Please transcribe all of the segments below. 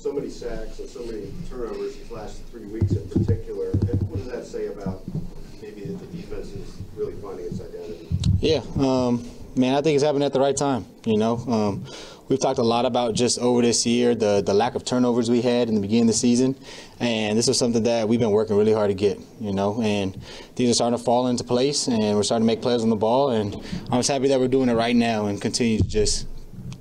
so many sacks and so many turnovers these last 3 weeks in particular. What does that say about maybe that the defense is really finding its identity? Yeah, man, I think it's happening at the right time. We've talked a lot about just over this year the lack of turnovers we had in the beginning of the season, and this was something that we've been working really hard to get. And things are starting to fall into place, and we're starting to make plays on the ball, and I'm just happy that we're doing it right now and continue to just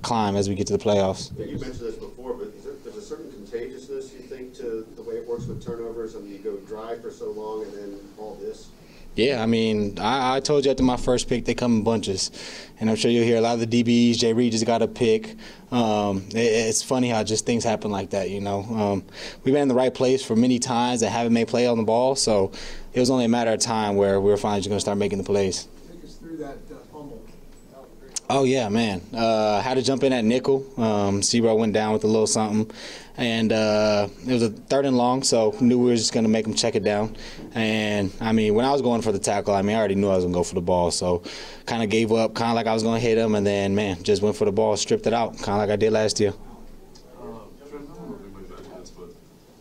climb as we get to the playoffs. Yeah, you mentioned this before, but there's a certain contagiousness, you think, to the way it works with turnovers? I mean, you go dry for so long and then all this. Yeah, I mean, I told you after my first pick, they come in bunches. And I'm sure you'll hear a lot of the DBs. Jay Reed just got a pick. It's funny how just things happen like that, We've been in the right place for many times and haven't made play on the ball, so it was only a matter of time where we were finally just going to start making the plays. Take us through that fumble. Oh, yeah, man. Had to jump in at nickel. Seabrook went down with a little something. And it was a 3rd and long, so knew we were just going to make him check it down. And, I mean, when I was going for the tackle, I already knew I was going to go for the ball. So kind of gave up, kind of like I was going to hit him. And then, man, just went for the ball, stripped it out, kind of like I did last year. Trent, I don't know if anybody back has, but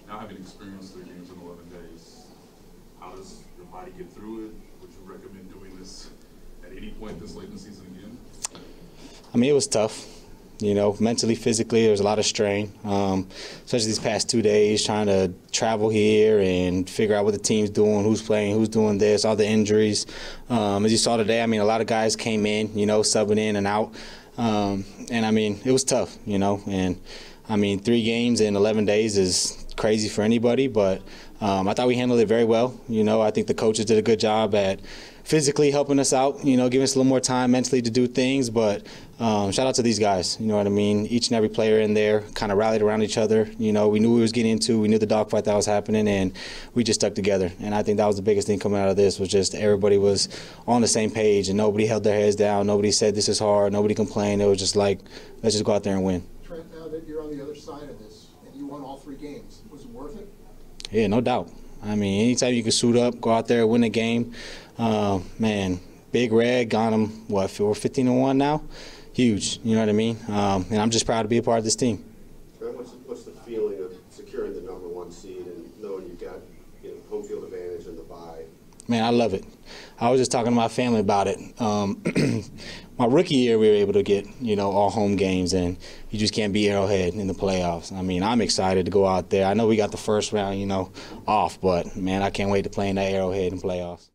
now having experienced 3 games in 11 days, how does your body get through it? Would you recommend doing this at any point this late in the season again? I mean, it was tough. Mentally, physically, there was a lot of strain, especially these past 2 days, trying to travel here and figure out what the team's doing, who's playing, who's doing this, all the injuries. As you saw today, I mean, a lot of guys came in, subbing in and out. And, I mean, it was tough, And, I mean, 3 games in 11 days is crazy for anybody, but I thought we handled it very well. I think the coaches did a good job at physically helping us out, giving us a little more time mentally to do things. But shout out to these guys, you know what I mean? Each and every player in there kind of rallied around each other. We knew what we was getting into. We knew the dogfight that was happening, and we just stuck together. And I think that was the biggest thing coming out of this, was just everybody was on the same page, and nobody held their heads down. Nobody said this is hard. Nobody complained. It was just like, let's just go out there and win. Trent, now that you're on the other side of this, and you won all 3 games, was it worth it? Yeah, no doubt. I mean, anytime you can suit up, go out there, win a game, man, Big Red got him, we're 15-1 now? Huge, you know what I mean? And I'm just proud to be a part of this team. What's the feeling of securing the #1 seed and knowing you've got home field advantage and the bye? Man, I love it. I was just talking to my family about it. My rookie year, we were able to get, all home games, and you just can't beat Arrowhead in the playoffs. I mean, I'm excited to go out there. I know we got the first round, off, but, man, I can't wait to play in that Arrowhead in playoffs.